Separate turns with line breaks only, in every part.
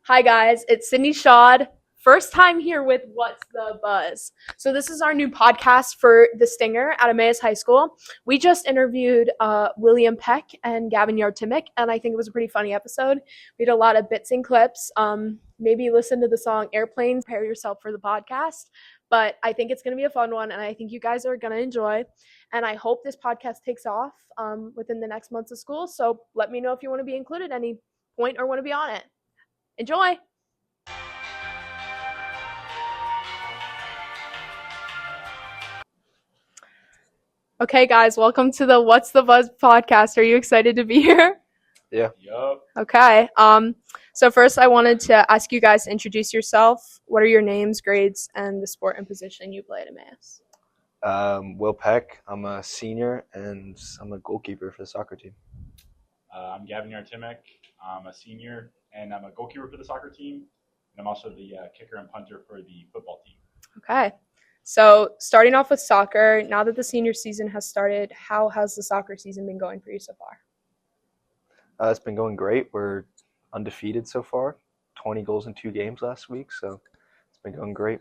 Hi guys, it's Sydney Shawd. First time here with What's the Buzz. So this is our new podcast for The Stinger at Emmaus High School. We just interviewed William Peck and Gavin Yartymyk, and I think it was a pretty funny episode. We had a lot of bits and clips. Maybe listen to the song Airplanes, prepare yourself for the podcast. But I think it's going to be a fun one, and I think you guys are going to enjoy. And I hope this podcast takes off within the next months of school. So let me know if you want to be included at any point or want to be on it. Enjoy! Okay, guys, welcome to the What's the Buzz podcast. Are you excited to be here?
Yeah.
Yup.
Okay. So first I wanted to ask you guys to introduce yourself. What are your names, grades, and the sport and position you play at Emmaus?
Will Peck. I'm a senior and I'm a goalkeeper for the soccer team.
I'm Gavin Yartymyk. I'm a senior and I'm a goalkeeper for the soccer team. And I'm also the kicker and punter for the football team.
Okay. So starting off with soccer, now that the senior season has started, how has the soccer season been going for you so far?
It's been going great. We're undefeated so far. 20 goals in 2 games last week, so it's been going great.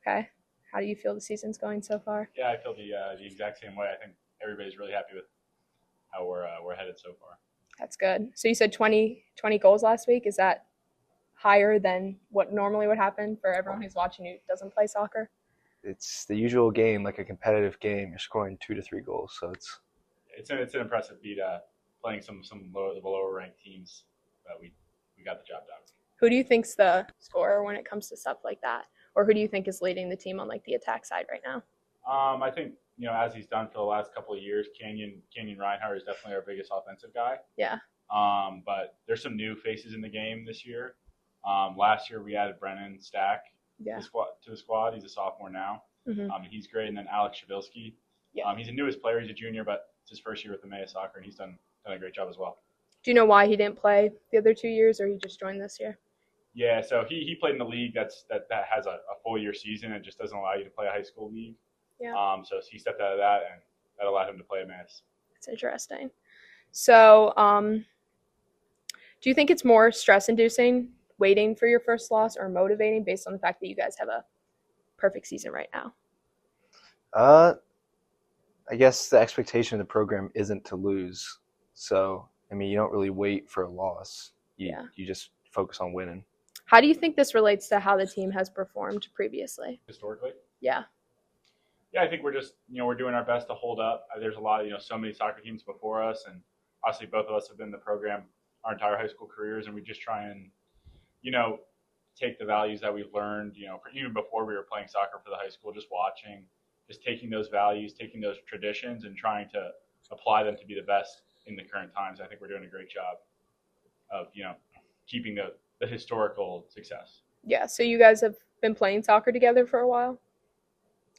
Okay. How do you feel the season's going so far?
Yeah, I feel the exact same way. I think everybody's really happy with how we're headed so far.
That's good. So you said 20 goals last week. Is that higher than what normally would happen for everyone who's watching who doesn't play soccer?
It's the usual game, like a competitive game. You're scoring 2 to 3 goals, so
It's an impressive feat. Playing some lower ranked teams, but we got the job done.
Who do you think's the scorer when it comes to stuff like that? Or who do you think is leading the team on like the attack side right now?
I think, as he's done for the last couple of years, Canyon Reinhardt is definitely our biggest offensive guy.
Yeah.
But there's some new faces in the game this year. Last year we added Brennan Stack to the squad. He's a sophomore now.
Mm-hmm.
He's great. And then Alex Shavilsky.
Yeah.
He's the newest player. He's a junior, but it's his first year with the Emmaus Soccer, and he's done a great job as well.
Do you know why he didn't play the other 2 years, or he just joined this year?
Yeah, so he played in the league that has a full year season and just doesn't allow you to play a high school league.
Yeah.
So he stepped out of that, and that allowed him to play at Emmaus.
That's interesting. So, do you think it's more stress-inducing waiting for your first loss or motivating based on the fact that you guys have a perfect season right now?
I guess the expectation of the program isn't to lose. So, you don't really wait for a loss. You just focus on winning.
How do you think this relates to how the team has performed previously?
Historically?
Yeah.
Yeah, I think we're just, we're doing our best to hold up. There's a lot of, so many soccer teams before us, and obviously both of us have been in the program our entire high school careers, and we just try and, take the values that we've learned, even before we were playing soccer for the high school, just watching, just taking those values, taking those traditions and trying to apply them to be the best in the current times. I think we're doing a great job of, keeping the historical success.
Yeah, so you guys have been playing soccer together for a while?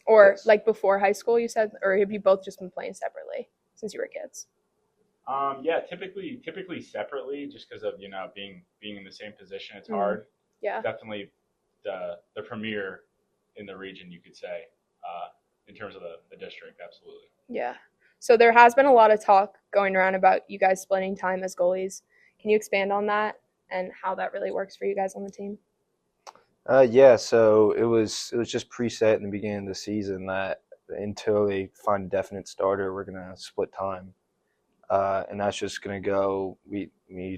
Or
Yes.
like before high school, you said? Or have you both just been playing separately since you were kids?
Yeah, typically separately, just because of being in the same position. It's hard.
Yeah.
Definitely the premier in the region, you could say, in terms of the district. Absolutely.
Yeah. So there has been a lot of talk going around about you guys splitting time as goalies. Can you expand on that and how that really works for you guys on the team?
Yeah, so it was just preset in the beginning of the season that until they find a definite starter, we're gonna split time, and that's just gonna go. We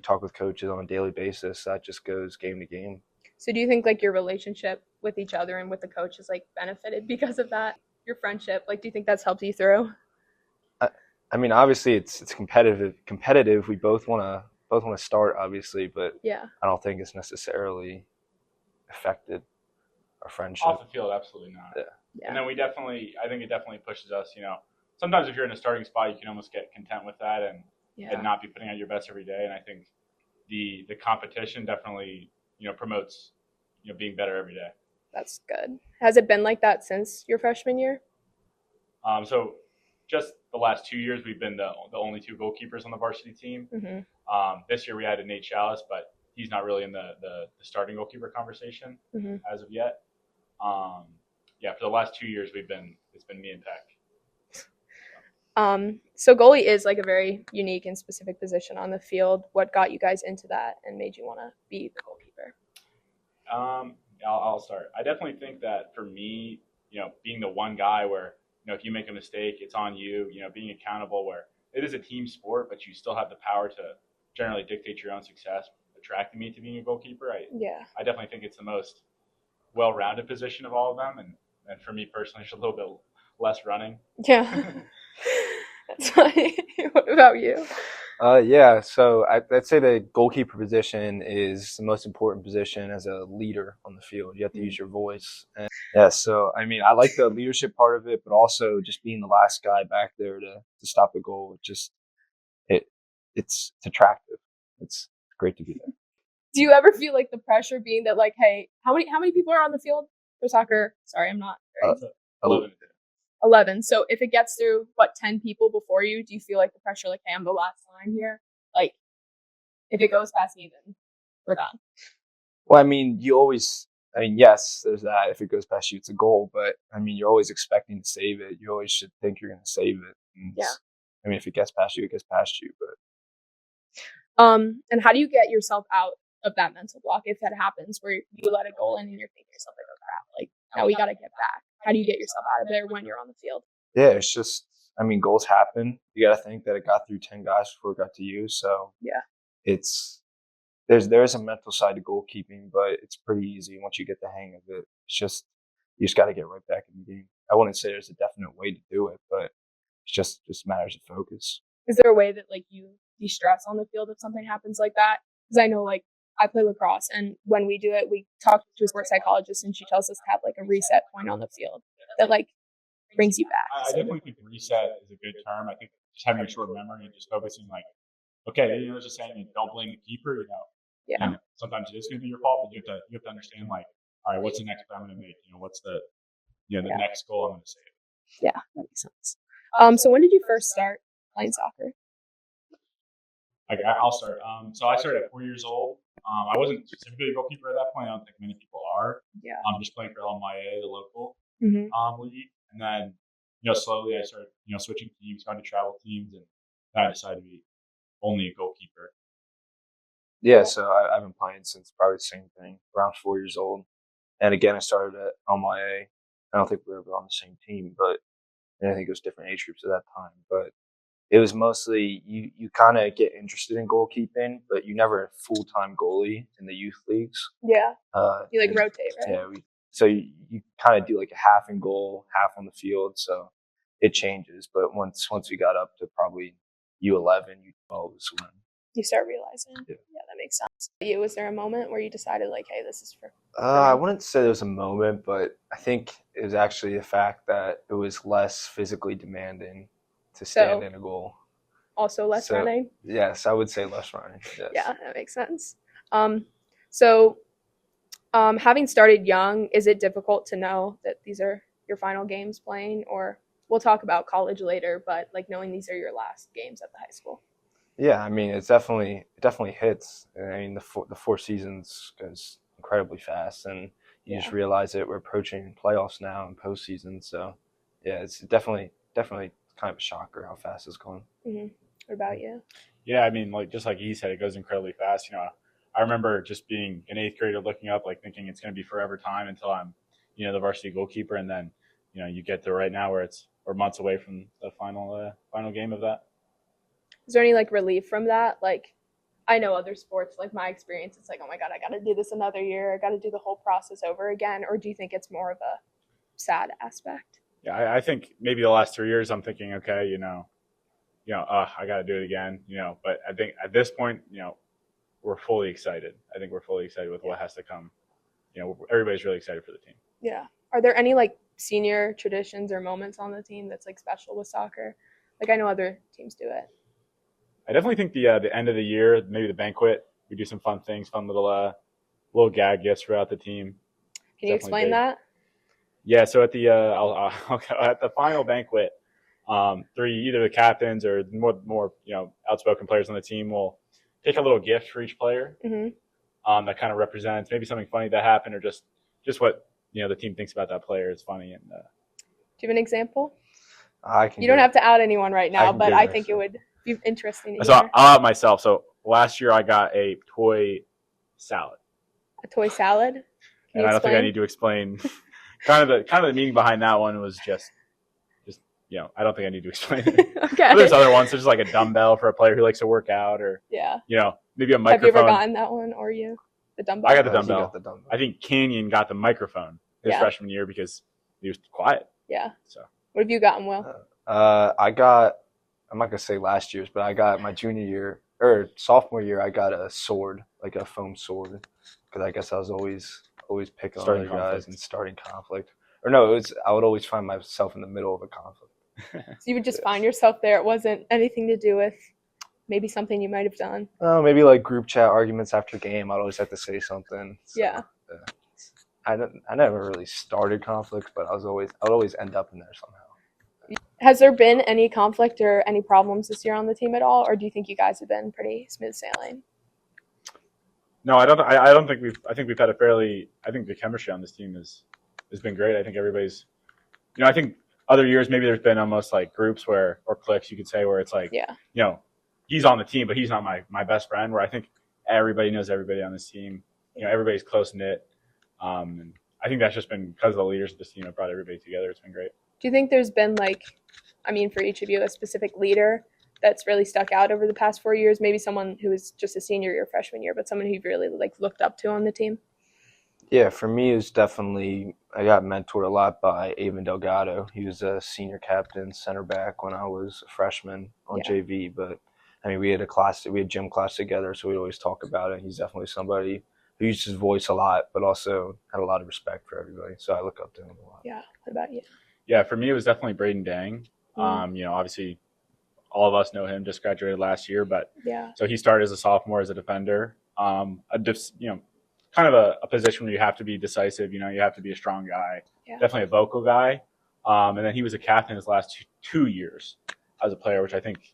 talk with coaches on a daily basis. That just goes game to game.
So do you think like your relationship with each other and with the coach is like benefited because of that? Your friendship, like, do you think that's helped you through?
Obviously it's competitive. We both want to start, obviously, but
Yeah.
I don't think it's necessarily affected our friendship.
Off the field, absolutely not.
Yeah.
And then I think it definitely pushes us. Sometimes if you're in a starting spot, you can almost get content with that and not be putting out your best every day. And I think the competition definitely promotes being better every day.
That's good. Has it been like that since your freshman year?
So just the last 2 years, we've been the only 2 goalkeepers on the varsity team.
Mm-hmm.
This year we added Nate Chalice, but he's not really in the starting goalkeeper conversation as of yet. For the last 2 years it's been me and Peck.
So goalie is like a very unique and specific position on the field. What got you guys into that and made you want to be the goalkeeper? soccer?
I'll start. I definitely think that for me, being the one guy where, if you make a mistake, it's on you, being accountable where it is a team sport, but you still have the power to generally dictate your own success, attracted me to being a goalkeeper. I definitely think it's the most well-rounded position of all of them. And for me personally, it's a little bit less running.
Yeah. That's funny. What about you?
Yeah, so I'd say the goalkeeper position is the most important position as a leader on the field. You have to use your voice. And yeah, so I mean, I like the leadership part of it, but also just being the last guy back there to stop the goal. It's attractive. It's great to be there.
Do you ever feel like the pressure being that, like, hey, how many people are on the field for soccer? Sorry, I'm not very 11. So if it gets through 10 people before you, do you feel like the pressure, like, hey, I'm the last line here? Like, if it goes past me, then we're done.
Well, I mean, yes, there's that. If it goes past you, it's a goal. But I mean, you're always expecting to save it. You always should think you're going to save it. And
yeah.
I mean, if it gets past you, it gets past you.
But and how do you get yourself out of that mental block if that happens, where you let a goal in and you're thinking to yourself, like, oh crap, like, now we got to get back? How do you get yourself out of there when you're on the field?
Yeah, it's just, I mean, goals happen. You got to think that it got through 10 guys before it got to you. So
yeah,
there's a mental side to goalkeeping, but it's pretty easy once you get the hang of it. It's just, you just got to get right back in the game. I wouldn't say there's a definite way to do it, but it's just matters of focus.
Is there a way that, like, you de-stress on the field if something happens like that? Because I know, like, I play lacrosse, and when we do it, we talk to a sports psychologist, and she tells us to have, like, a reset point on the field that, like, brings you back.
I definitely think reset is a good term. I think just having a short memory and just focusing, like, okay, just saying, don't blame the keeper.
Yeah.
And sometimes it is going to be your fault, but you have to understand, like, all right, what's the next play I'm going to make? What's the next goal I'm going to save?
Yeah, that makes sense. So when did you first start playing soccer?
I'll start. So I started at 4 years old. I wasn't specifically a goalkeeper at that point. I don't think many people are.
Yeah.
I'm just playing for LMIA, the local league, and then slowly I started switching teams, going to travel teams, and then I decided to be only a goalkeeper.
Yeah, so I've been playing since probably the same thing, around 4 years old, and again I started at LMIA. I don't think we were ever on the same team, but I think it was different age groups at that time, but. It was mostly you kind of get interested in goalkeeping, but you never a full-time goalie in the youth leagues.
Yeah. You like rotate, right?
Yeah. So you kind of do like a half in goal, half on the field. So it changes. But once we got up to probably U11, U12 is when
you start realizing. Yeah, that makes sense. Was there a moment where you decided, like, hey, this is for
I wouldn't say there was a moment, but I think it was actually the fact that it was less physically demanding to stand in a goal.
Also less running?
Yes, I would say less running. Yes.
Yeah, that makes sense. So having started young, is it difficult to know that these are your final games playing? Or we'll talk about college later, but like knowing these are your last games at the high school?
Yeah, I mean, it definitely hits. I mean, the 4 seasons goes incredibly fast, and you just realize that we're approaching playoffs now and postseason. So yeah, it's definitely kind of a shocker how fast it's going.
Mm-hmm. What about you?
Yeah, I mean, just like he said, it goes incredibly fast. I remember just being an 8th grader looking up, like thinking it's going to be forever time until I'm, the varsity goalkeeper, and then, you get to right now where we're months away from the final game of that.
Is there any like relief from that? Like, I know other sports, like my experience, it's like, oh my God, I got to do this another year. I got to do the whole process over again. Or do you think it's more of a sad aspect?
Yeah, I think maybe the last 3 years I'm thinking, okay, I got to do it again, But I think at this point, we're fully excited. I think we're fully excited with what has to come. Everybody's really excited for the team.
Yeah. Are there any like senior traditions or moments on the team that's like special with soccer? Like I know other teams do it.
I definitely think the end of the year, maybe the banquet, we do some fun things, fun little gag gifts throughout the team.
Can you explain that?
Yeah, so at the at the final banquet, either the captains or more outspoken players on the team will take a little gift for each player.
Mm-hmm.
That kind of represents maybe something funny that happened or just what the team thinks about that player is funny. And
do you have an example?
You
don't have to out anyone right now, but I think it would be interesting.
So I'll out myself. So last year I got a toy salad.
A toy salad? Can
And
you
I don't think I
explain?
need to explain. kind of the meaning behind that one was just I don't think I need to explain it.
Okay.
But there's other ones. There's like a dumbbell for a player who likes to work out, or
Yeah.
maybe a
Have you
microphone.
ever gotten that one, or you? The dumbbell?
I got the
He
dumbbell.
got the dumbbell.
I think Canyon got the microphone his
Yeah.
freshman year because he was quiet.
Yeah.
So
What have you gotten, Will?
I'm not gonna say last year's, but I got my junior year or sophomore year. I got a sword, like a foam sword, because I guess I was always picking on
Starting
other guys
conflict.
and starting conflict. Or no, I would always find myself in the middle of a conflict.
So you would just find yourself there. It wasn't anything to do with maybe something you might have done.
Maybe like group chat arguments after game. I'd always have to say something. So,
Yeah.
I never really started conflicts, but I would always end up in there somehow.
Has there been any conflict or any problems this year on the team at all, or do you think you guys have been pretty smooth sailing?
No, I don't think we've. I think we've had a fairly. I think the chemistry on this team has been great. I think everybody's. I think other years maybe there's been almost like groups or cliques you could say where it's like,
Yeah.
He's on the team, but he's not my best friend. Where I think everybody knows everybody on this team. Everybody's close knit. And I think that's just been because of the leaders of this team have brought everybody together. It's been great.
Do you think there's been for each of you, a specific leader that's really stuck out over the past 4 years? Maybe someone who was just a senior year, freshman year, but someone who you've really looked up to on the team?
Yeah, for me, it was definitely I got mentored a lot by Avon Delgado. He was a senior captain, center back when I was a freshman on JV. But I mean, we had gym class together, so we'd always talk about it. He's definitely somebody who used his voice a lot, but also had a lot of respect for everybody. So I look up to him a lot.
Yeah. What about you?
Yeah, for me it was definitely Braden Dang. Obviously all of us know him, just graduated last year, but so he started as a sophomore as a defender. Kind of a position where you have to be decisive. You have to be a strong guy, definitely a vocal guy. And then he was a captain his last two years as a player, which I think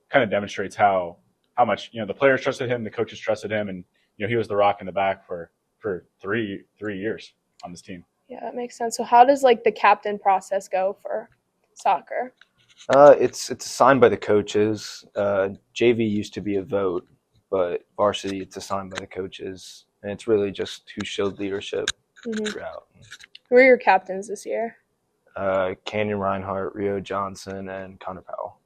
kind of demonstrates how much the players trusted him, the coaches trusted him, and he was the rock in the back for 3 years on this team.
Yeah, that makes sense. So how does the captain process go for soccer?
It's assigned by the coaches. JV used to be a vote, but varsity it's assigned by the coaches, and it's really just who showed leadership throughout.
Who are your captains this year?
Canyon Reinhardt, Rio Johnson, and Connor Powell.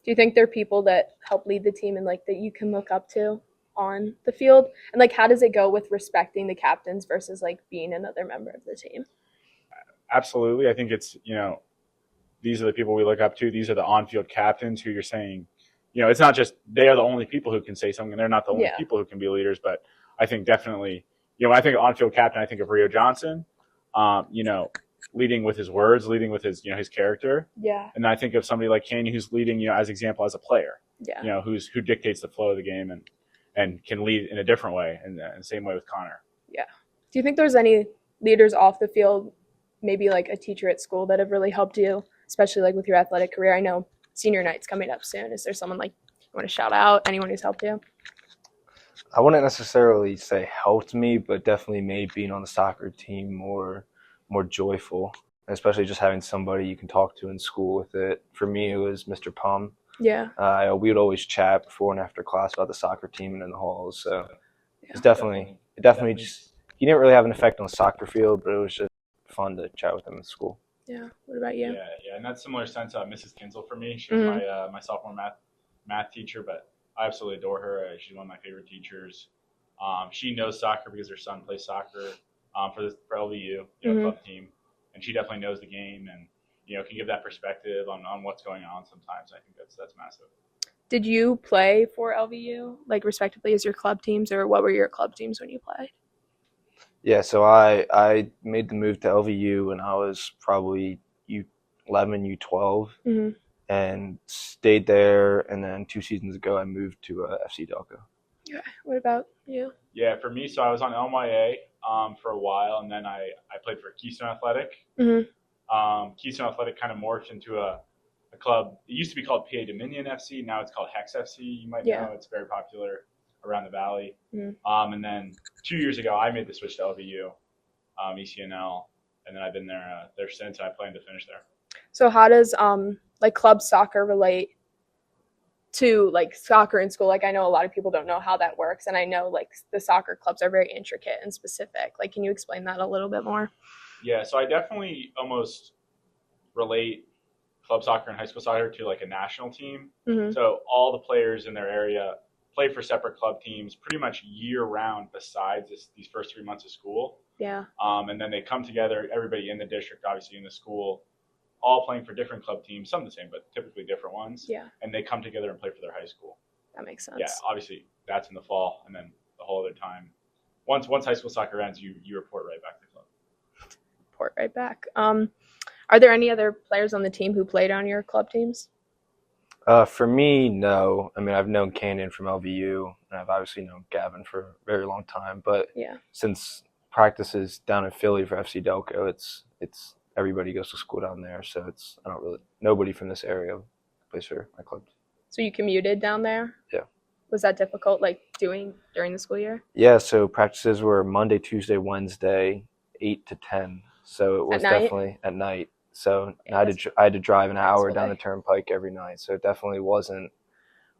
Do you think they're people that help lead the team and that you can look up to on the field? And how does it go with respecting the captains versus being another member of the team?
Absolutely. I think it's, these are the people we look up to. These are the on-field captains who you're saying, it's not just they are the only people who can say something, and they're not the only people who can be leaders. But I think definitely, when I think of on-field captain, I think of Rio Johnson, leading with his words, leading with his, his character.
Yeah.
And I think of somebody like Canyon who's leading, as example as a player.
Yeah.
Who dictates the flow of the game and can lead in a different way, and the same way with Connor.
Yeah. Do you think there's any leaders off the field, maybe a teacher at school, that have really helped you, especially with your athletic career? I know senior night's coming up soon. Is there someone you want to shout out? Anyone who's helped you?
I wouldn't necessarily say helped me, but definitely made being on the soccer team more joyful, especially just having somebody you can talk to in school with it. For me, it was Mr. Palm.
Yeah.
We would always chat before and after class about the soccer team and in the halls. So it's definitely just, he didn't really have an effect on the soccer field, but it was just fun to chat with him in school.
Yeah. What about you?
Yeah, and that's similar sense. Mrs. Kinsel for me. She was my sophomore math teacher, but I absolutely adore her. She's one of my favorite teachers. She knows soccer because her son plays soccer for LVU, club team, and she definitely knows the game and can give that perspective on what's going on sometimes. I think that's massive.
Did you play for LVU, respectively as your club teams, or what were your club teams when you played?
Yeah, so I made the move to LVU when I was probably U11, U12, and stayed there. And then 2 seasons ago, I moved to FC Delco.
Yeah. What about you?
Yeah, for me, so I was on LMYA for a while, and then I played for Keystone Athletic. Keystone Athletic kind of morphed into a club. It used to be called PA Dominion FC. Now it's called Hex FC. You might know. It's very popular around the valley. And then 2 years ago, I made the switch to LVU, ECNL, and then I've been there since. And I plan to finish there.
So how does club soccer relate to like soccer in school? Like I know a lot of people don't know how that works, and I know like the soccer clubs are very intricate and specific. Like, can you explain that a little bit more?
Yeah, so I definitely almost relate club soccer and high school soccer to like a national team.
Mm-hmm.
So all the players in their area play for separate club teams pretty much year round besides these first 3 months of school.
Yeah.
And then they come together, everybody in the district, obviously in the school, all playing for different club teams, some the same, but typically different ones.
Yeah.
And they come together and play for their high school.
That makes sense.
Yeah, obviously that's in the fall, and then the whole other time. Once high school soccer ends, you report right back to the club.
Report right back. Are there any other players on the team who played on your club teams?
For me, no. I mean, I've known Canyon from LVU, and I've obviously known Gavin for a very long time. But
Yeah.
since practices down in Philly for FC Delco, it's everybody goes to school down there, so nobody from this area plays for my club.
So you commuted down there?
Yeah.
Was that difficult, like doing during the school year?
Yeah, so practices were Monday, Tuesday, Wednesday, 8 to 10. So it was definitely at night. So
Yeah,
I had to drive an hour
what
down the turnpike every night. So it definitely wasn't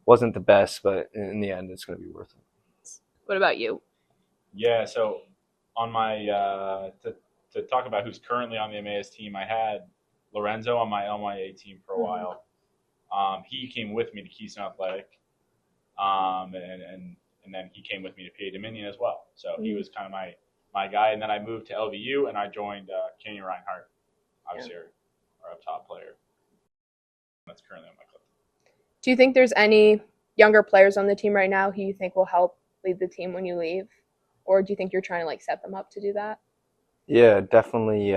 the best, but in the end, it's going to be worth it.
What about you?
Yeah, so on my to talk about who's currently on the Emmaus team, I had Lorenzo on my LYA team for a while. He came with me to Keystone Athletic, and then he came with me to PA Dominion as well. So he was kind of my guy. And then I moved to LVU, and I joined Canyon Reinhardt, obviously our up top player. That's currently on my club.
Do you think there's any younger players on the team right now who you think will help lead the team when you leave? Or do you think you're trying to like set them up to do that?
Yeah, definitely.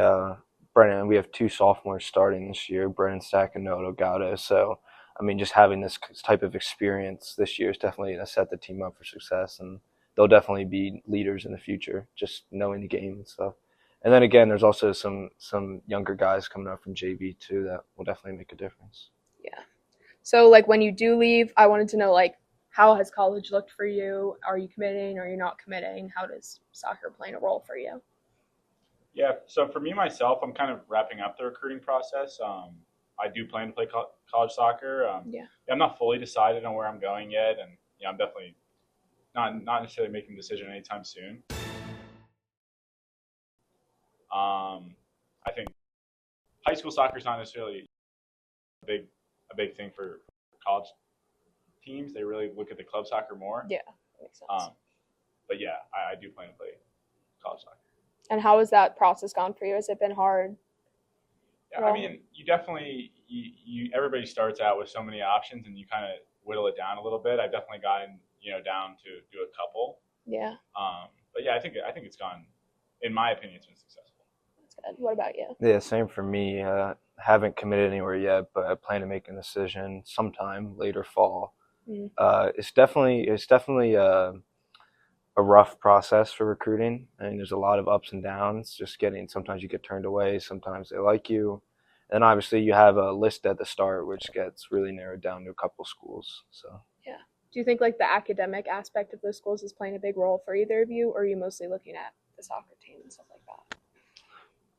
Brennan, we have 2 sophomores starting this year, Brennan Stack and Noah Delgado. So, I mean, just having this type of experience this year is definitely going to set the team up for success, and they'll definitely be leaders in the future, just knowing the game and stuff. And then again, there's also some younger guys coming up from JV too that will definitely make a difference.
Yeah. So, like, when you do leave, I wanted to know, like, how has college looked for you? Are you committing? Are you not committing? How does soccer play a role for you?
Yeah, so for me, myself, I'm kind of wrapping up the recruiting process. I do plan to play college soccer. I'm not fully decided on where I'm going yet, and I'm definitely not necessarily making a decision anytime soon. I think high school soccer is not necessarily a big thing for college teams. They really look at the club soccer more.
Yeah, that makes sense.
But yeah, I do plan to play college soccer.
And how has that process gone for you? Has it been hard?
Yeah, I mean, you definitely everybody starts out with so many options, and you kind of whittle it down a little bit. I've definitely gotten down to do a couple.
Yeah.
But yeah, I think it's gone. In my opinion, it's been successful.
That's good. What about you?
Yeah, same for me. Haven't committed anywhere yet, but I plan to make a decision sometime later fall. It's definitely a rough process for recruiting. I mean, there's a lot of ups and downs. Sometimes you get turned away, sometimes they like you. And obviously you have a list at the start, which gets really narrowed down to a couple schools. So
yeah. Do you think like the academic aspect of those schools is playing a big role for either of you, or are you mostly looking at the soccer team and stuff like that?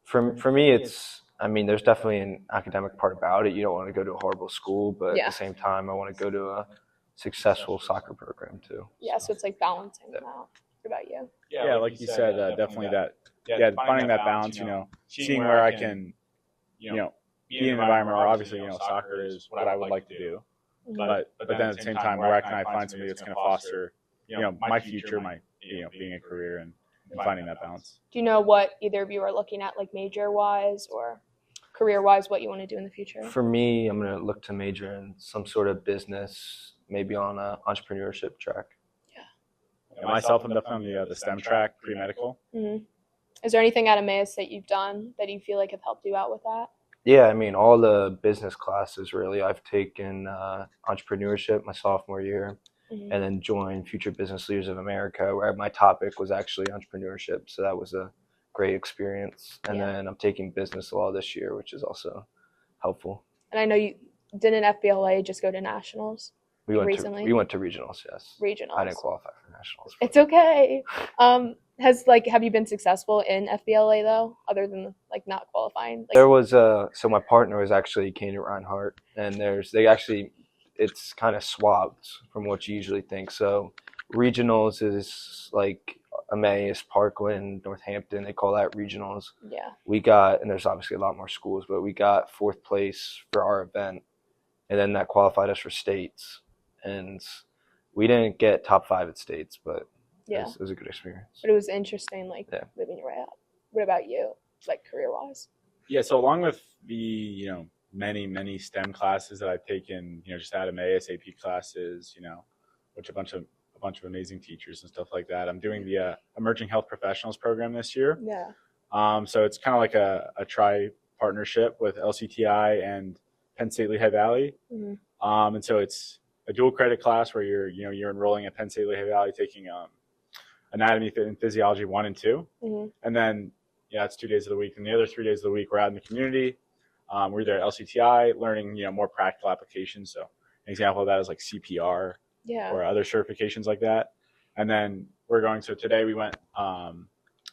For me, there's definitely an academic part about it. You don't want to go to a horrible school, but at the same time, I want to go to a successful soccer program too.
Yeah, so it's like balancing them out. What about you?
Yeah,
like you said, definitely that. Yeah, finding that balance. Seeing where I can, be in an environment where obviously soccer is what I would like to do, but then at the same time, where can I find somebody that's going to foster, my future, my being a career and finding that balance.
Do you know what either of you are looking at, like major wise or career wise, what you want to do in the future?
For me, I'm going to look to major in some sort of business, maybe on an entrepreneurship track.
Yeah, myself, I'm definitely on the STEM track, pre-medical.
Mm-hmm. Is there anything at Emmaus that you've done that you feel like have helped you out with that?
Yeah, I mean, all the business classes really. I've taken entrepreneurship my sophomore year, and then joined Future Business Leaders of America, where my topic was actually entrepreneurship. So that was a great experience. And then I'm taking business law this year, which is also helpful. And
I know you didn't FBLA just go to nationals.
We went to regionals, yes.
Regionals.
I didn't qualify for nationals.
It's okay. Have you been successful in FBLA though, other than like not qualifying?
There was so my partner was actually Canyon Reinhardt, and they actually it's kind of swapped from what you usually think. So regionals is like Emmaus, Parkland, Northampton. They call that regionals.
Yeah.
We got, and there's obviously a lot more schools, but we got 4th place for our event, and then that qualified us for states. And we didn't get top 5 at states, but
yeah,
it was a good experience.
But it was interesting, like living your way up. What about you, like career-wise?
Yeah, so along with the many STEM classes that I've taken, just out of my ASAP classes, which a bunch of amazing teachers and stuff like that. I'm doing the Emerging Health Professionals program this year.
Yeah.
So it's kind of like a tri-partnership with LCTI and Penn State Lehigh Valley. Mm-hmm. And so it's a dual credit class where you're enrolling at Penn State Lehigh Valley taking anatomy and physiology 1 and 2. Mm-hmm. And then, it's 2 days of the week. And the other 3 days of the week, we're out in the community. We're there at LCTI learning, more practical applications. So an example of that is like CPR or other certifications like that. And then today we went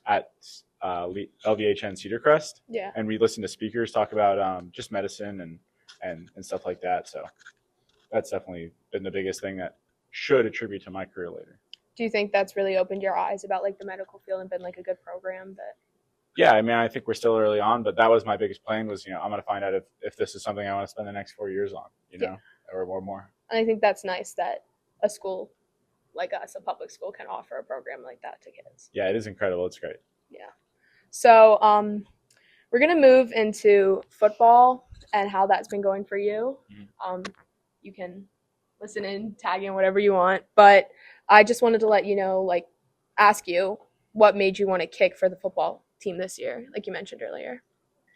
at LVHN Cedar Crest.
Yeah.
And we listened to speakers talk about just medicine and stuff like that. So that's definitely been the biggest thing that should attribute to my career later.
Do you think that's really opened your eyes about like the medical field and been like a good program that?
Yeah, I mean, I think we're still early on, but that was my biggest plan was, I'm going to find out if this is something I want to spend the next 4 years on, or more.
And I think that's nice that a school like us, a public school, can offer a program like that to kids.
Yeah, it is incredible. It's great.
Yeah. So we're going to move into football and how that's been going for you. Mm-hmm. You can listen in, tag in, whatever you want. But I just wanted to let you know, like, ask you what made you want to kick for the football team this year, like you mentioned earlier.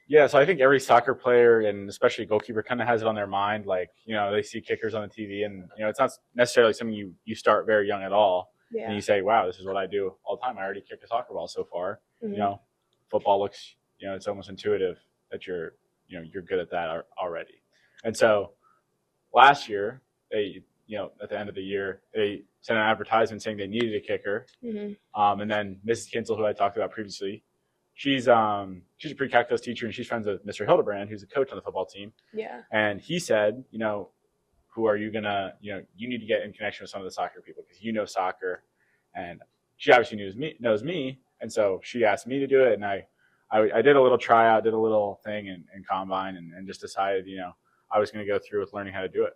Yeah, so I think every soccer player and especially goalkeeper kind of has it on their mind. Like, they see kickers on the TV and, it's not necessarily something you start very young at all. Yeah. And you say, wow, this is what I do all the time. I already kicked a soccer ball so far. Mm-hmm. Football looks, it's almost intuitive that you're good at that already. And so last year, they, at the end of the year, they sent an advertisement saying they needed a kicker. Mm-hmm. And then Mrs. Kinsel, who I talked about previously, she's a pre-calculus teacher and she's friends with Mr. Hildebrand, who's a coach on the football team. Yeah. And he said, who are you gonna, you need to get in connection with some of the soccer people because you know soccer. And she obviously knows me. And so she asked me to do it. And I did a little tryout, did a little thing in combine and just decided, I was going to go through with learning how to do it.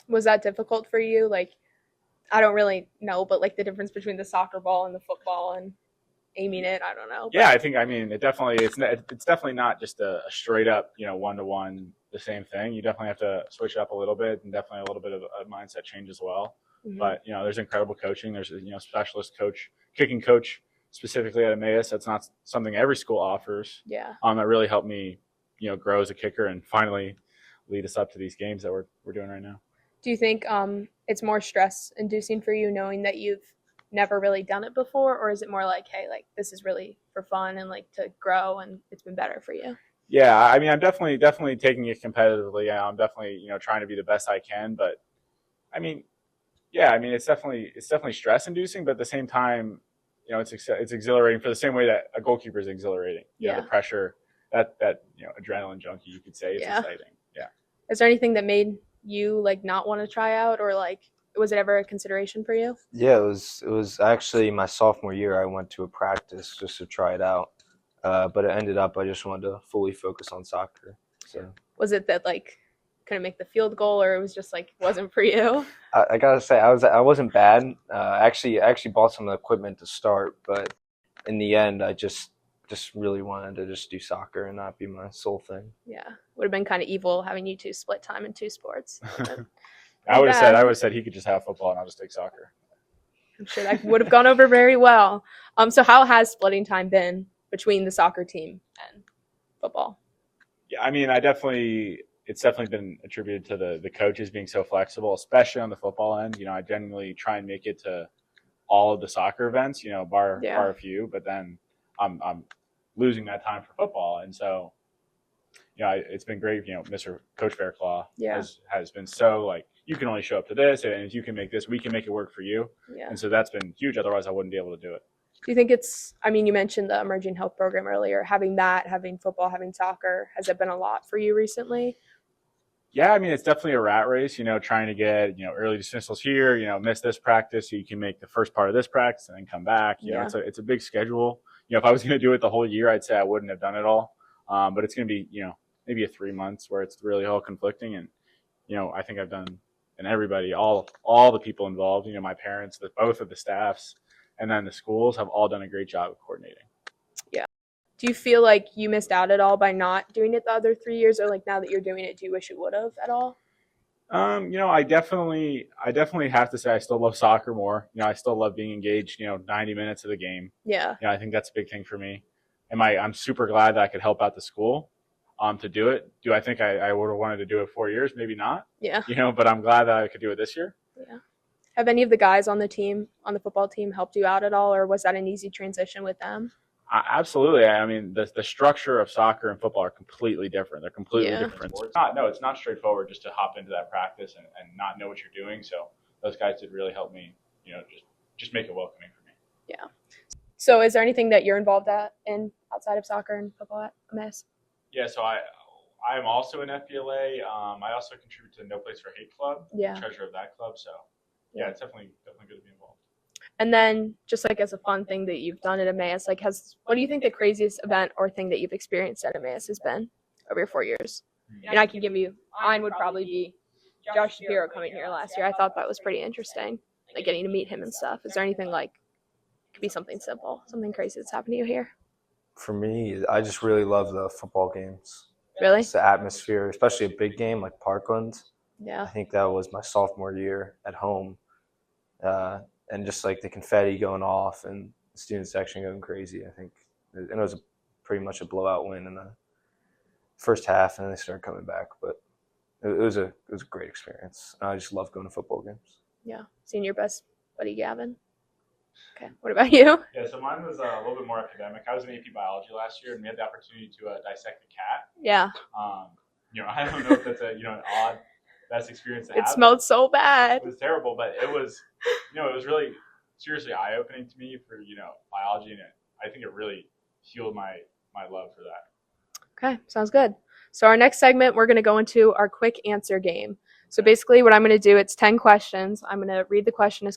Was
that difficult for you? Like, I don't really know, but like the difference between the soccer ball and the football and aiming it, I don't know.
Yeah, I think, it's definitely not just a straight up, 1-to-1, the same thing. You definitely have to switch it up a little bit and definitely a little bit of a mindset change as well. Mm-hmm. But, there's incredible coaching. There's a, specialist coach, kicking coach specifically at Emmaus. That's not something every school offers. Yeah. That really helped me, grow as a kicker and finally lead us up to these games that we're doing right now.
Do you think it's more stress inducing for you knowing that you've never really done it before, or is it more like, hey, like this is really for fun and like to grow and it's been better for you?
Yeah, I'm definitely taking it competitively. I'm definitely, trying to be the best I can, but it's definitely stress inducing, but at the same time, it's exhilarating for the same way that a goalkeeper is exhilarating. The pressure, that adrenaline junkie, you could say, it's exciting. Yeah.
Is there anything that made you like not want to try out, or like was it ever a consideration for you?
Yeah, it was actually my sophomore year. I went to a practice just to try it out, but it ended up I just wanted to fully focus on soccer. So
was it that like couldn't make the field goal, or it was just like wasn't for you?
I gotta say I wasn't bad. I actually bought some equipment to start, but in the end I just really wanted to just do soccer and not be my sole thing.
Yeah, would have been kind of evil having you two split time in two sports.
I would have said he could just have football and I'll just take soccer.
I'm sure that would have gone over very well. So how has splitting time been between the soccer team and football?
Yeah, it's definitely been attributed to the coaches being so flexible, especially on the football end. I genuinely try and make it to all of the soccer events, bar a few, but then I'm losing that time for football. And so, it's been great. Mr. Coach Fairclaw has been so like, you can only show up to this, and if you can make this, we can make it work for you. Yeah. And so that's been huge. Otherwise, I wouldn't be able to do it.
Do you think you mentioned the emerging health program earlier, having football, having soccer, has it been a lot for you recently?
Yeah, I mean, it's definitely a rat race, trying to get, early dismissals here, miss this practice so you can make the first part of this practice and then come back. It's a big schedule. If I was going to do it the whole year, I'd say I wouldn't have done it all. But it's going to be, maybe 3 months where it's really all conflicting. And, I think I've done, and everybody, all the people involved, my parents, both of the staffs, and then the schools have all done a great job of coordinating.
Yeah. Do you feel like you missed out at all by not doing it the other 3 years, or like now that you're doing it, do you wish you would have at all?
I definitely have to say I still love soccer more. I still love being engaged, 90 minutes of the game.
Yeah.
I think that's a big thing for me. I'm super glad that I could help out the school to do it. Do I think I would have wanted to do it 4 years? Maybe not.
Yeah.
But I'm glad that I could do it this year.
Yeah. Have any of the guys on the football team helped you out at all, or was that an easy transition with them?
Absolutely. I mean, the structure of soccer and football are completely different. They're completely different.
It's not straightforward just to hop into that practice and not know what you're doing. So those guys did really help me, just make it welcoming for me.
Yeah. So is there anything that you're involved in outside of soccer and football at Emmaus?
Yeah, so I am also in FBLA. I also contribute to No Place for Hate Club.
Yeah.
Treasurer of that club. So yeah, it's definitely good to be involved.
And then just like as a fun thing that you've done at Emmaus, like what do you think the craziest event or thing that you've experienced at Emmaus has been over your 4 years? And I can give you, mine would probably be Josh Shapiro coming here last year. I thought that was pretty interesting, like getting to meet him and stuff. Is there anything like, could be something simple, something crazy that's happened to you here?
For me, I just really love the football games.
Really?
It's the atmosphere, especially a big game like Parkland.
Yeah.
I think that was my sophomore year at home. And just like the confetti going off and the student section going crazy. I think it was pretty much a blowout win in the first half, and then they started coming back. But it was a great experience. I just love going to football games.
Yeah. Seeing your best buddy Gavin. Okay. What about you?
Yeah, so mine was a little bit more academic. I was in AP biology last year, and we had the opportunity to dissect a cat.
Yeah.
I don't know if that's an odd best experience to have.
It smelled so bad.
It was terrible, but it was, it was really seriously eye-opening to me for, biology, and I think it really fueled my love for that.
Okay, sounds good. So our next segment, we're going to go into our quick answer game. So basically what I'm going to do, it's 10 questions. I'm going to read the question as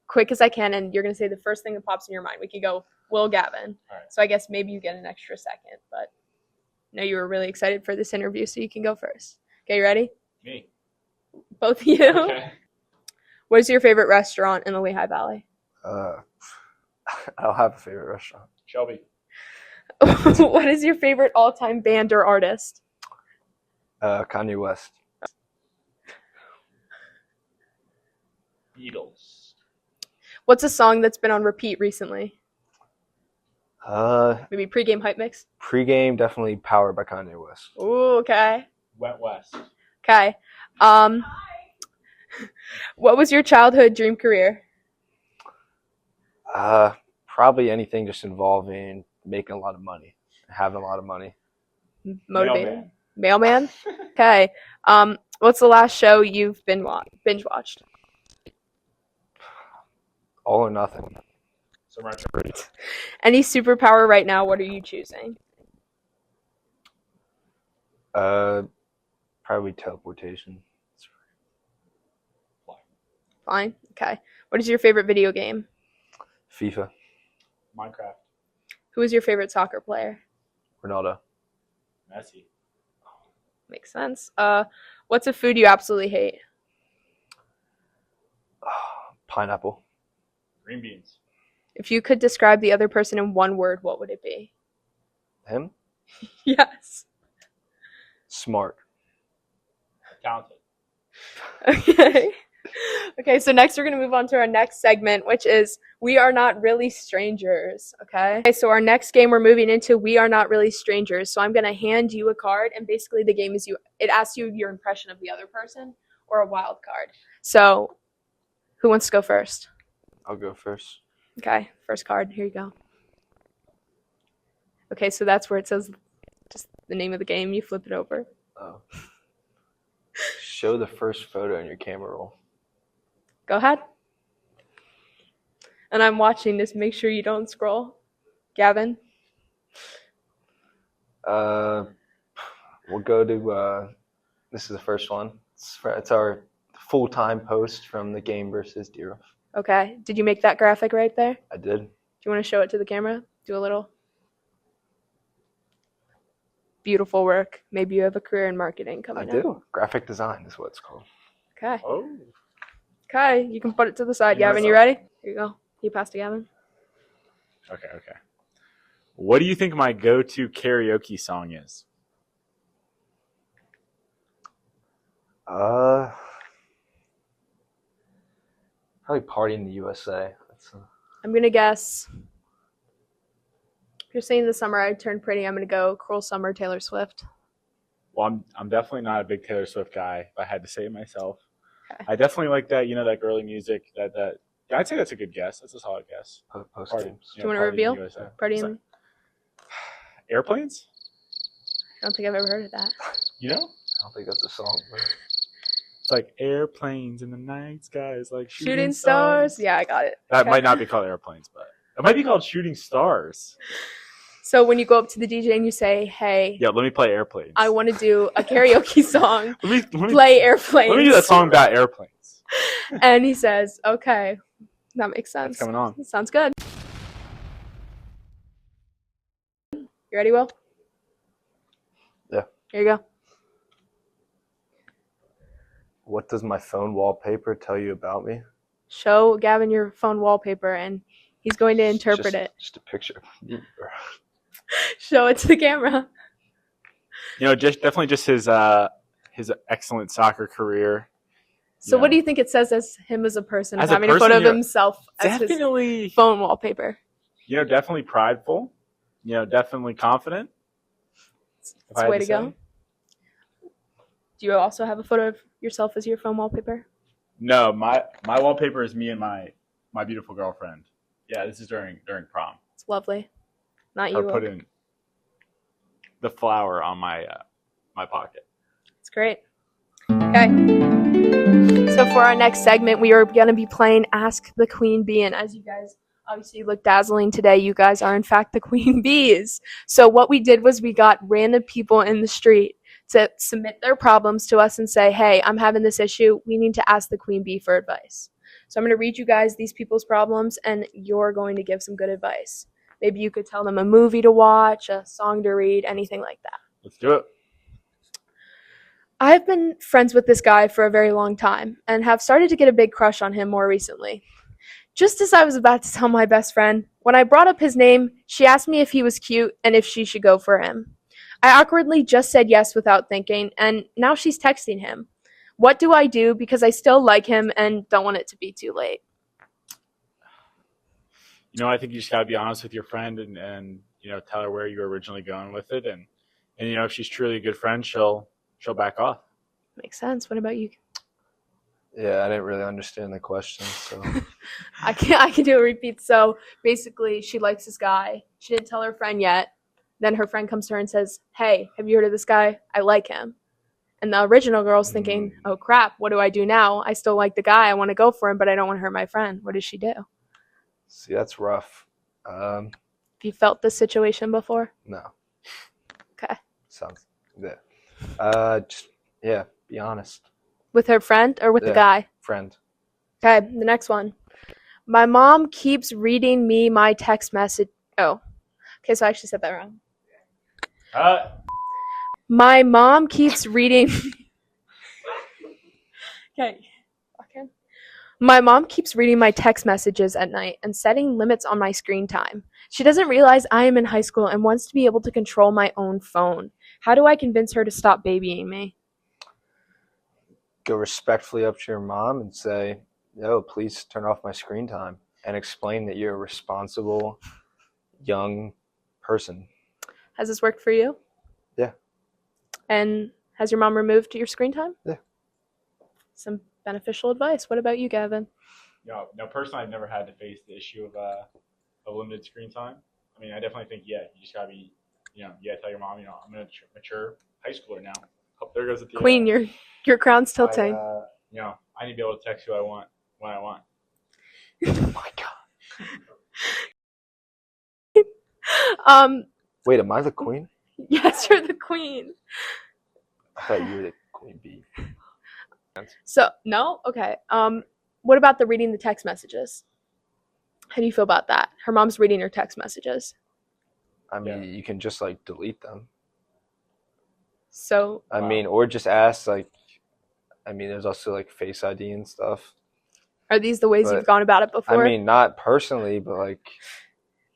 quick as I can, and you're going to say the first thing that pops in your mind. We could go, Will Gavin.
All right.
So I guess maybe you get an extra second, but I know you were really excited for this interview, so you can go first. Okay, you ready?
Me.
Both of you.
Okay.
What is your favorite restaurant in the Lehigh Valley?
I don't have a favorite restaurant.
Shelby.
What is your favorite all-time band or artist?
Kanye West.
Beatles.
What's a song that's been on repeat recently? Maybe pregame hype mix?
Pregame, definitely Powered by Kanye West.
Ooh, okay.
Wet West.
Okay. What was your childhood dream career?
Probably anything just involving making a lot of money, having a lot of money.
Motivated. Mailman? Okay. What's the last show you've binge watched?
All or nothing.
So much.
Any superpower right now, what are you choosing?
Probably teleportation.
Fine. Okay. What is your favorite video game?
FIFA.
Minecraft.
Who is your favorite soccer player?
Ronaldo.
Messi.
Makes sense. What's a food you absolutely hate?
Pineapple.
Green beans.
If you could describe the other person in one word, what would it be?
Him?
Yes.
Smart.
Talented.
Okay. Okay, so next we're going to move on to our next segment, which is We Are Not Really Strangers, okay? So our next game we're moving into We Are Not Really Strangers. So I'm going to hand you a card, and basically the game is it asks you your impression of the other person or a wild card. So who wants to go first?
I'll go first.
Okay, first card. Here you go. Okay, so that's where it says just the name of the game. You flip it over.
Oh. Show the first photo in your camera roll.
Go ahead. And I'm watching this. Make sure you don't scroll. Gavin?
We'll go to This is the first one. It's our full-time post from the game versus Deer.
Okay. Did you make that graphic right there?
I did.
Do you want to show it to the camera? Do a little. Beautiful work. Maybe you have a career in marketing coming up.
I do. Graphic design is what it's called.
Okay.
Oh.
Okay. You can put it to the side.
Yeah,
Gavin, you ready? Here you go. You pass to Gavin.
Okay. What do you think my go-to karaoke song is?
Probably Party in the USA.
I'm going to guess. If you're saying the summer I turned pretty, I'm going to go Cruel Summer, Taylor Swift.
Well, I'm definitely not a big Taylor Swift guy, if I had to say it myself.
Okay.
I definitely like that, that girly music. That I'd say that's a good guess. That's a solid guess.
Post
Party,
games.
Do you want to reveal? Party in...
Airplanes?
I don't think I've ever heard of that.
You know?
I don't think that's a song. But...
It's like airplanes in the night skies, like
shooting stars. Yeah, I got it.
That might not be called airplanes, but it might be called shooting stars.
So when you go up to the DJ and you say, hey,
yeah, let me play airplanes.
I want to do a karaoke song.
let me
play airplanes.
Let me do that song about airplanes.
And he says, okay, that makes sense.
What's coming on?
Sounds good. You ready, Will?
Yeah.
Here you go.
What does my phone wallpaper tell you about me?
Show Gavin your phone wallpaper, and he's going to interpret it.
Just a picture.
Show it to the camera.
Definitely just his excellent soccer career.
So what do you think it says as him as a person?
As
having
a
a photo of
person,
himself as
definitely
his phone wallpaper.
Definitely prideful. Definitely confident.
That's the way to go. Do you also have a photo of yourself as your phone wallpaper?
No, my wallpaper is me and my beautiful girlfriend. Yeah, this is during prom.
It's lovely. Not you.
I put in the flower on my pocket.
It's great. Okay. So for our next segment, we are going to be playing Ask the Queen Bee. And as you guys obviously look dazzling today, you guys are in fact the queen bees. So what we did was we got random people in the street to submit their problems to us and say, hey, I'm having this issue. We need to ask the queen bee for advice. So I'm going to read you guys these people's problems, and you're going to give some good advice. Maybe you could tell them a movie to watch, a song to read, anything like that.
Let's do it.
I've been friends with this guy for a very long time and have started to get a big crush on him more recently. Just as I was about to tell my best friend, when I brought up his name, she asked me if he was cute and if she should go for him. I awkwardly just said yes without thinking, and now she's texting him. What do I do because I still like him and don't want it to be too late?
I think you just got to be honest with your friend and tell her where you were originally going with it. And if she's truly a good friend, she'll back off.
Makes sense. What about you?
Yeah, I didn't really understand the question, so
I can do a repeat. So basically, she likes this guy. She didn't tell her friend yet. Then her friend comes to her and says, hey, have you heard of this guy? I like him. And the original girl's thinking, oh crap, what do I do now? I still like the guy. I want to go for him, but I don't want to hurt my friend. What does she do?
See, that's rough.
Have you felt this situation before?
No.
Okay.
Sounds good. Be honest.
With her friend or with the guy?
Friend.
Okay, the next one. My mom keeps reading me my text message. Oh, okay, so I actually said that wrong. My mom keeps reading. Okay. My mom keeps reading my text messages at night and setting limits on my screen time. She doesn't realize I am in high school and wants to be able to control my own phone. How do I convince her to stop babying me?
Go respectfully up to your mom and say, no, please turn off my screen time, and explain that you're a responsible young person.
Has this worked for you?
Yeah.
And has your mom removed your screen time?
Yeah.
Some beneficial advice. What about you, Gavin?
No, personally, I've never had to face the issue of limited screen time. I mean, I definitely think, you just gotta be, you gotta tell your mom, I'm a mature high schooler now. Oh, there goes the
Queen, your crown's tilting.
I need to be able to text who I want when I want.
Oh my God. Wait, am I the queen?
Yes, you're the queen.
I thought you were the Queen bee.
So no, okay. What about the reading the text messages? How do you feel about that? Her mom's reading her text messages.
I mean, you can just like delete them.
So
I mean, or just ask like. I mean, there's also like Face ID and stuff.
Are these the ways you've gone about it before?
I mean, not personally, but like.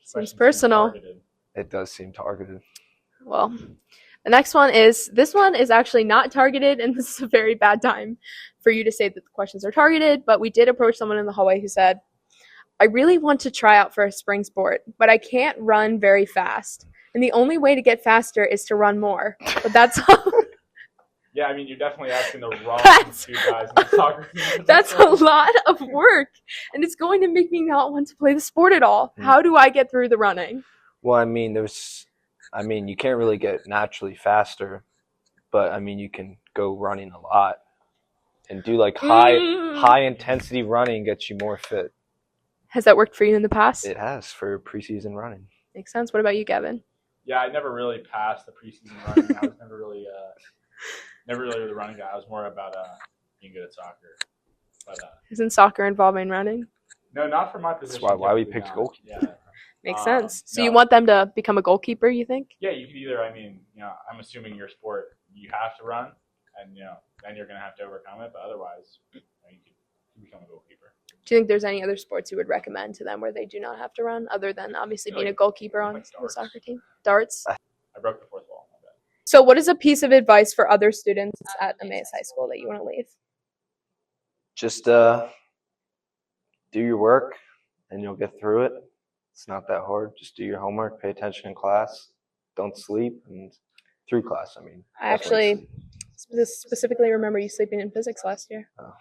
Seems personal.
It does seem targeted.
Well, the next one is, this one is actually not targeted, and this is a very bad time for you to say that the questions are targeted, but we did approach someone in the hallway who said, I really want to try out for a spring sport, but I can't run very fast. And the only way to get faster is to run more. But that's all.
Yeah, I mean, you're definitely asking the wrong two guys in the soccer team.
That's a lot of work, and it's going to make me not want to play the sport at all. How do I get through the running?
Well, I mean, you can't really get naturally faster, but I mean, you can go running a lot and do like high intensity running gets you more fit.
Has that worked for you in the past?
It has for preseason running.
Makes sense. What about you, Gavin?
Yeah, I never really passed the preseason running. I was never really the running guy. I was more about being good at soccer. But
isn't soccer involving running?
No, not for my position.
That's why we picked goalkeeper.
Yeah.
Makes sense. So you want them to become a goalkeeper, you think?
Yeah, you could either. I mean, I'm assuming your sport you have to run, and then you're gonna have to overcome it. But otherwise, you could become a goalkeeper.
Do you think there's any other sports you would recommend to them where they do not have to run, other than obviously being a goalkeeper on the soccer team? Darts.
I broke the fourth wall.
So what is a piece of advice for other students at Emmaus High School that you want to leave?
Just do your work and you'll get through it. It's not that hard. Just do your homework, pay attention in class, don't sleep, and through class, I mean.
I actually specifically remember you sleeping in physics last year.
Oh.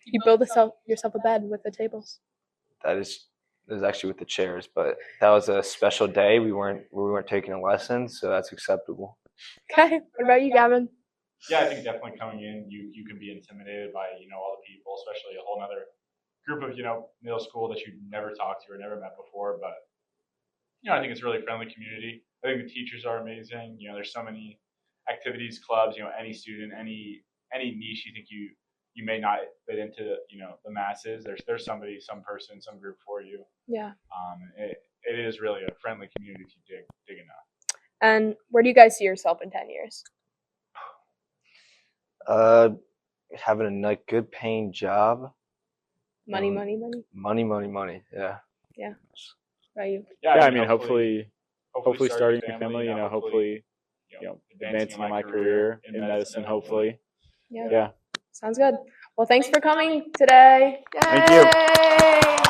You build yourself a bed with the tables.
It was actually with the chairs, but that was a special day. We weren't taking a lesson, so that's acceptable.
Okay. What about you, Gavin?
Yeah, I think definitely coming in, you can be intimidated by all the people, especially a whole other group of middle school that you've never talked to or never met before. But I think it's a really friendly community. I think the teachers are amazing. There's so many activities, clubs. Any student, any niche you think you may not fit into the masses. There's somebody, some person, some group for you.
Yeah.
It is really a friendly community if you dig enough.
And where do you guys see yourself in 10 years?
Having a good paying job.
Money.
Money. Yeah.
Yeah. About you?
Yeah,
I mean, hopefully starting a family. Hopefully, advancing in my career in medicine. Hopefully.
Yeah. Sounds good. Well, thanks for coming today. Yay!
Thank you.